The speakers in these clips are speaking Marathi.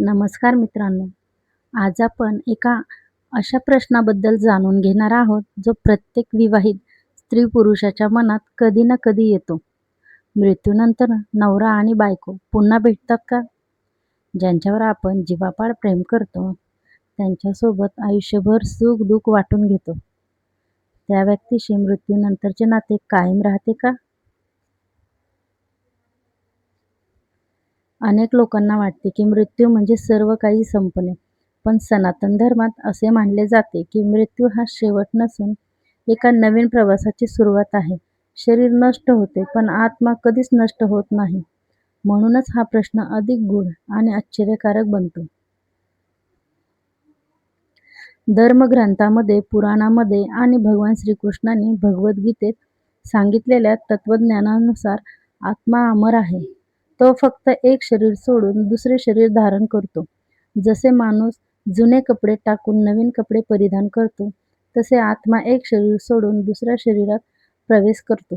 नमस्कार मित्रांनो. आज आपण एका अशा प्रश्नाबद्दल जाणून घेणार आहोत, जो प्रत्येक विवाहित स्त्री-पुरुषाच्या मनात कधी ना कधी येतो. मृत्यूनंतर नवरा आणि बायको पुन्हा भेटतात का? ज्यांच्यावर आपण जीवापाड प्रेम करतो, त्यांच्यासोबत आयुष्यभर सुख-दुःख वाटून घेतो. त्या व्यक्तीशी मृत्यूनंतरचे नाते कायम राहते का? अनेक लोकांना वाटते की मृत्यू म्हणजे सर्व काही संपणे. पण सनातन धर्मात असे मानले जाते की मृत्यू हा शेवट नसून एका नवीन प्रवासाची सुरुवात आहे. शरीर नष्ट होते, पण आत्मा कधीच नष्ट होत नाही. म्हणूनच हा प्रश्न अधिक गूढ आणि आश्चर्यकारक बनतो. धर्मग्रंथामध्ये, पुराणामध्ये आणि भगवान श्रीकृष्णांनी भगवद्गीतेत सांगितलेल्या तत्वज्ञानानुसार आत्मा अमर आहे. तो फक्त एक शरीर सोडून दुसरे शरीर धारण करतो. जसे माणूस जुने कपडे टाकून नवीन कपडे परिधान करतो, तसे आत्मा एक शरीर सोडून दुसऱ्या शरीरात प्रवेश करतो.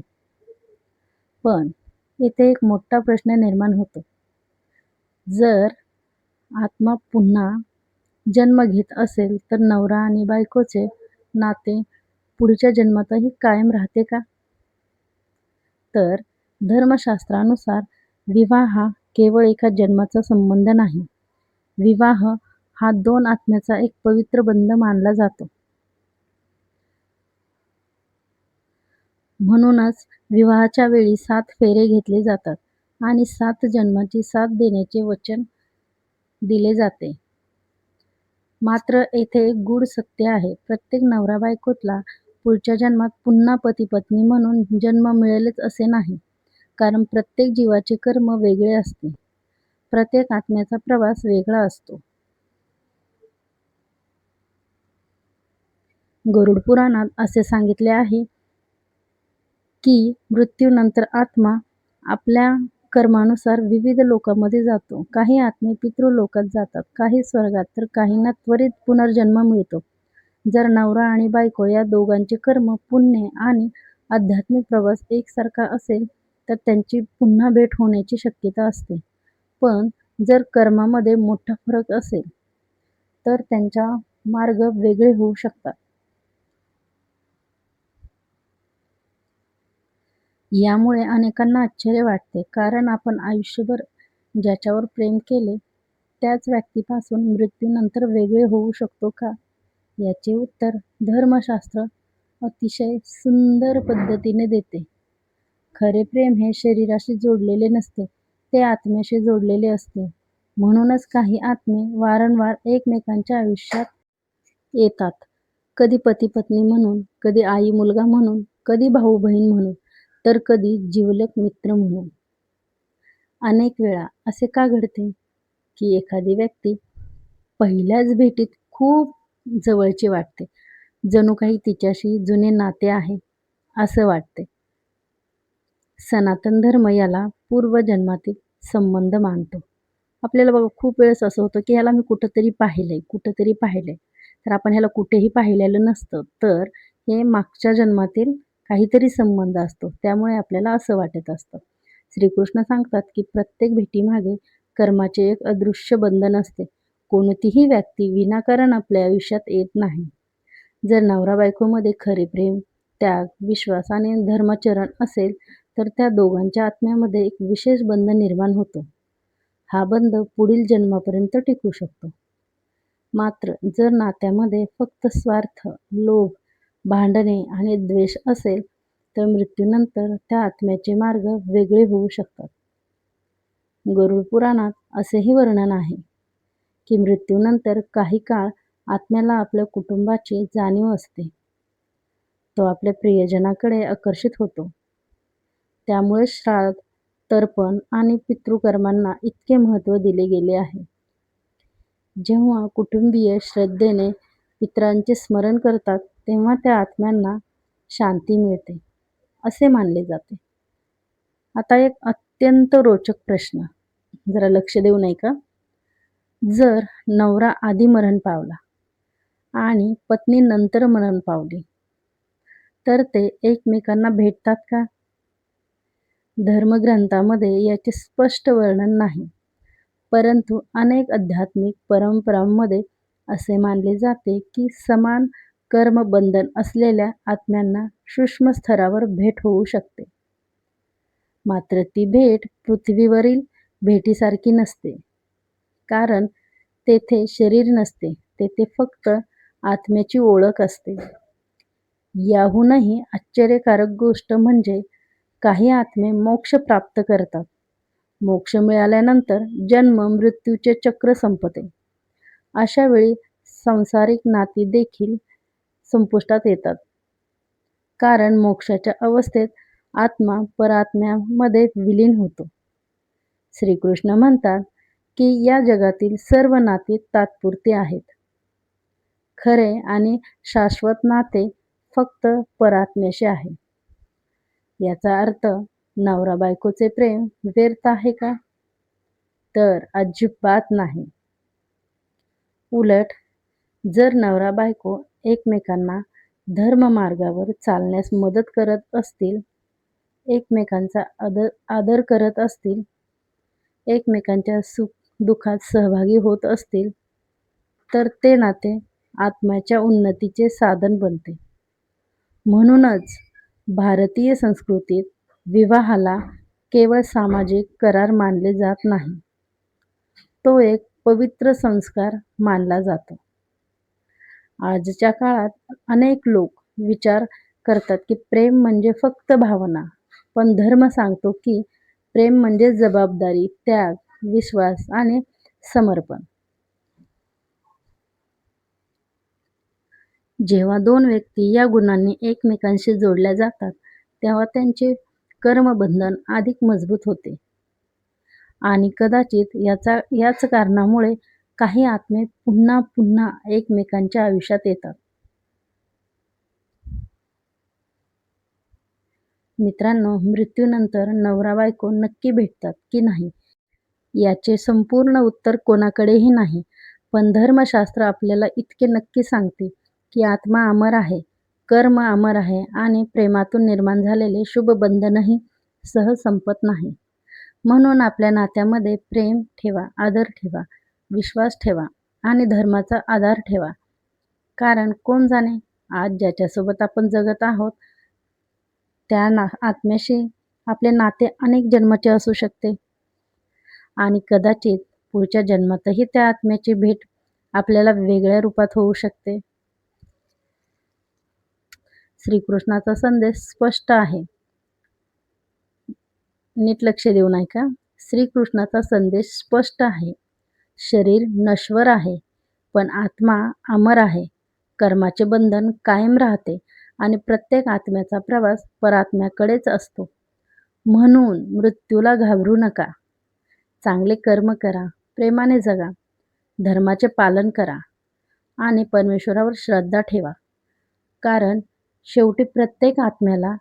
पण इथे एक मोठा प्रश्न निर्माण होतो. जर आत्मा पुन्हा जन्म घेत असेल, तर नवरा आणि बायकोचे नाते पुढच्या जन्मातही कायम राहते का? तर धर्मशास्त्रानुसार विवाह हा केवळ एका जन्माचा संबंध नाही. विवाह हा दोन आत्म्याचा एक पवित्र बंध मानला जातो. म्हणूनच विवाहाच्या वेळी 7 फेरे घेतले जातात आणि 7 जन्माची साथ देण्याचे वचन दिले जाते. मात्र येथे एक गूढ सत्य आहे. प्रत्येक नवरा-बायकोला पुढच्या जन्मात पुन्हा पती-पत्नी म्हणून जन्म मिळेलच असे नाही. कारण प्रत्येक जीवाचे कर्म वेगळे असते. प्रत्येक आत्म्याचा प्रवास वेगळा असतो. गरुड पुराणात असे सांगितले आहे की मृत्यूनंतर आत्मा आपल्या कर्मानुसार विविध लोकांमध्ये जातो. काही आत्मे पितृलोकात जातात, काही स्वर्गात, तर काहींना त्वरित पुनर्जन्म मिळतो. जर नवरा आणि बायको या दोघांचे कर्म, पुण्य आणि आध्यात्मिक प्रवास एकसारखा असेल, तर त्यांची पुन्हा भेट होण्याची शक्यता असते. पण जर कर्मामध्ये मोठा फरक असेल, तर त्यांचा मार्ग वेगळे होऊ शकतात. यामुळे अनेकांना आश्चर्य वाटते, कारण आपण आयुष्यभर ज्याच्यावर प्रेम केले, त्याच व्यक्तीपासून मृत्यूनंतर वेगळे होऊ शकतो का? याचे उत्तर धर्मशास्त्र अतिशय सुंदर पद्धतीने देते. खरे प्रेम हे शरीराशी जोडलेले नसते, ते आत्म्याशी जोडलेले असते. म्हणूनच काही आत्मे वारंवार एकमेकांच्या आयुष्यात येतात. कधी पती-पत्नी म्हणून, कधी आई-मुलगा म्हणून, कधी भाऊ-बहीण म्हणून, तर कधी जिवलग मित्र म्हणून. अनेक वेळा असे का घडते, की एखादी व्यक्ती पहिल्याच भेटीत खूप जवळची वाटते, जणू काही तिच्याशी जुने नाते आहे, असं वाटते. सनातन धर्म याला पूर्वजन्मातील संबंध मानतो. आपल्याला बघा खूप वेळेस असं होतं, की ह्याला मी कुठेतरी पाहिलंय, कुठेतरी पाहिलंय. तर आपण ह्याला कुठेही पाहिलेलं नसतं. तर हे मागच्या जन्मातील काहीतरी संबंध असतो. त्यामुळे आपल्याला असं वाटत असतं. श्रीकृष्ण सांगतात, की प्रत्येक भेटीमागे कर्माचे एक अदृश्य बंधन असते. कोणतीही व्यक्ती विनाकारण आपल्या आयुष्यात येत नाही. जर नवरा-बायकोमध्ये खरे प्रेम, त्याग, विश्वास आणि धर्माचरण असेल, तर त्या दोघांच्या आत्म्यामध्ये एक विशेष बंध निर्माण होतो. हा बंध पुढील जन्मापर्यंत टिकू शकतो. मात्र जर नात्यामध्ये फक्त स्वार्थ, लोभ, भांडणे आणि द्वेष असेल, तर मृत्यूनंतर त्या आत्म्याचे मार्ग वेगळे होऊ शकतात. गरुड पुराणात असेही वर्णन आहे, की मृत्यूनंतर काही काळ आत्म्याला आपल्या कुटुंबाची जाणीव असते. तो आपल्या प्रियजनाकडे आकर्षित होतो. त्यामुळे श्राद्ध, तर्पण आणि पितृकर्मांना इतके महत्त्व दिले गेले आहे. जेव्हा कुटुंबीय श्रद्धेने पितरांचे स्मरण करतात, तेव्हा त्या आत्म्यांना शांती मिळते, असे मानले जाते. आता एक अत्यंत रोचक प्रश्न, जरा लक्ष देऊ नाही का? जर नवरा आधी मरण पावला आणि पत्नी नंतर मरण पावली, तर ते एकमेकांना भेटतात का? धर्मग्रंथामध्ये याचे स्पष्ट वर्णन नाही. परंतु अनेक आध्यात्मिक परंपरांमध्ये असे मानले जाते की समान कर्मबंधन असलेल्या आत्म्यांना सूक्ष्म स्तरावर भेट होऊ शकते. मात्र ती भेट पृथ्वीवरील भेटीसारखी नसते. कारण तेथे शरीर नसते, तेथे फक्त आत्म्याची ओळख असते. याहूनही आश्चर्यकारक गोष्ट म्हणजे काही आत्मे मोक्ष प्राप्त करतात. मोक्ष मिळाल्यानंतर जन्म मृत्यूचे चक्र संपते. अशा वेळी सांसारिक नाती देखील संपुष्टात येतात. कारण मोक्षाच्या अवस्थेत आत्मा परात्म्यामध्ये विलीन होतो. श्रीकृष्ण म्हणतात की या जगातील सर्व नाती तात्पुरती आहेत. खरे आणि शाश्वत नाते फक्त परात्म्याशी आहे. याचा अर्थ नवरा बायकोचे प्रेम व्यर्थ आहे का? तर अजिबात नाही. उलट जर नवरा बायको एकमेकांना धर्म मार्गावर चालण्यास मदत करत असतील, एकमेकांचा आदर करत असतील, एकमेकांच्या सुख दुःखात सहभागी होत असतील, तर ते नाते आत्म्याच्या उन्नतीचे साधन बनते. म्हणूनच भारतीय संस्कृतीत विवाहाला केवळ सामाजिक करार मानले जात नाही. तो एक पवित्र संस्कार मानला जातो. आजच्या काळात अनेक लोक विचार करतात की प्रेम म्हणजे फक्त भावना, पण धर्म सांगतो की प्रेम म्हणजे जबाबदारी, त्याग, विश्वास आणि समर्पण. जेव्हा दोन व्यक्ती या गुणांनी एकमेकांशी जोडल्या जातात, तेव्हा त्यांचे कर्मबंधन अधिक मजबूत होते. आणि कदाचित याच कारणामुळे काही आत्मे पुन्हा पुन्हा एकमेकांच्या आयुष्यात येतात. मित्रांनो, मृत्यूनंतर नवरा बायको नक्की भेटतात की नाही याचे संपूर्ण उत्तर कोणाकडेही नाही. पण धर्मशास्त्र आपल्याला इतके नक्की सांगते की आत्मा अमर आहे, कर्म अमर आहे आणि प्रेमातून निर्माण झालेले शुभ बंधनही सहज संपत नाही. म्हणून आपल्या नात्यामध्ये प्रेम ठेवा, आदर ठेवा, विश्वास ठेवा आणि धर्माचा आधार ठेवा. कारण कोण जाणे, आज ज्याच्यासोबत आपण जगत आहोत त्या आत्म्याशी आपले नाते अनेक जन्माचे असू शकते आणि कदाचित पुढच्या जन्मातही त्या आत्म्याची भेट आपल्याला वेगळ्या रूपात होऊ शकते. श्रीकृष्णाचा संदेश स्पष्ट आहे. नीट लक्ष देऊन ऐका. श्रीकृष्णाचा संदेश स्पष्ट आहे. शरीर नश्वर आहे, पण आत्मा अमर आहे. कर्माचे बंधन कायम राहते आणि प्रत्येक आत्म्याचा प्रवास परात्म्याकडेच असतो. म्हणून मृत्यूला घाबरू नका. चांगले कर्म करा, प्रेमाने जगा, धर्माचे पालन करा आणि परमेश्वरावर श्रद्धा ठेवा. कारण शेवटी प्रत्येक आत्म्याला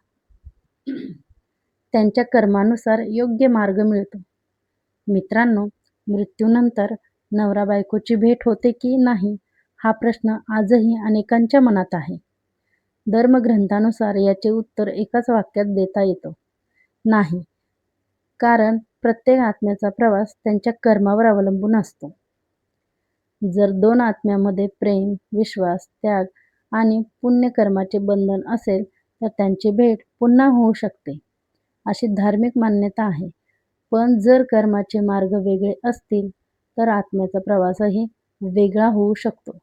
त्यांच्या कर्मानुसार योग्य मार्ग मिळतो. मित्रांनो, मृत्यूनंतर नवरा बायकोची भेट होते की नाही हा प्रश्न आजही अनेकांच्या मनात आहे. धर्मग्रंथानुसार याचे उत्तर एकाच वाक्यात देता येतं, नाही. कारण प्रत्येक आत्म्याचा प्रवास त्यांच्या कर्मावर अवलंबून असतो. जर दोन आत्म्यामध्ये प्रेम, विश्वास, त्याग आणि पुण्यकर्माचे बंधन असेल तर त्यांची भेट पुन्हा होऊ शकते, अशी धार्मिक मान्यता आहे. पण जर कर्माचे मार्ग वेगळे असतील तर आत्म्याचा प्रवासही वेगळा होऊ शकतो.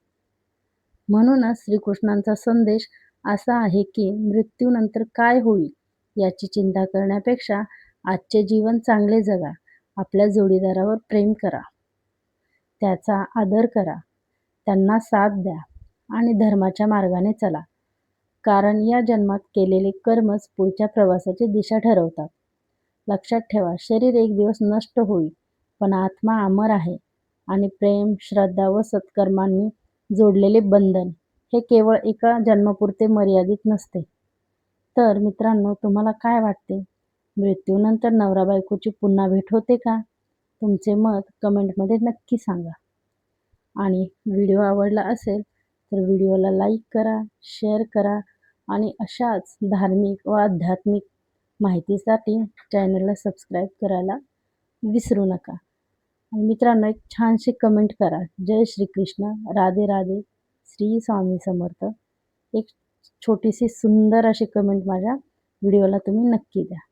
म्हणूनच श्रीकृष्णांचा संदेश असा आहे की मृत्यूनंतर काय होईल याची चिंता करण्यापेक्षा आजचे जीवन चांगले जगा. आपल्या जोडीदारावर प्रेम करा, त्याचा आदर करा, त्यांना साथ द्या आणि धर्माच्या मार्गाने चला. कारण या जन्मात केलेले कर्मच पुढच्या प्रवासाची दिशा ठरवतात. लक्षात ठेवा, शरीर एक दिवस नष्ट होईल, पण आत्मा अमर आहे आणि प्रेम, श्रद्धा व सत्कर्मांनी जोडलेले बंधन हे केवळ एका जन्मापुरते मर्यादित नसते. तर मित्रांनो, तुम्हाला काय वाटते? मृत्यूनंतर नवरा बायकोची पुन्हा भेट होते का? तुमचे मत कमेंटमध्ये नक्की सांगा. आणि व्हिडिओ आवडला असेल तर व्हिडिओला लाईक करा, शेअर करा आणि अशाच धार्मिक व आध्यात्मिक माहितीसाठी चॅनलला सबस्क्राईब करायला विसरू नका. आणि मित्रांनो, एक छानशी कमेंट करा. जय श्रीकृष्ण, राधे राधे, श्री स्वामी समर्थ. एक छोटीशी सुंदर अशी कमेंट माझ्या व्हिडिओला तुम्ही नक्की द्या.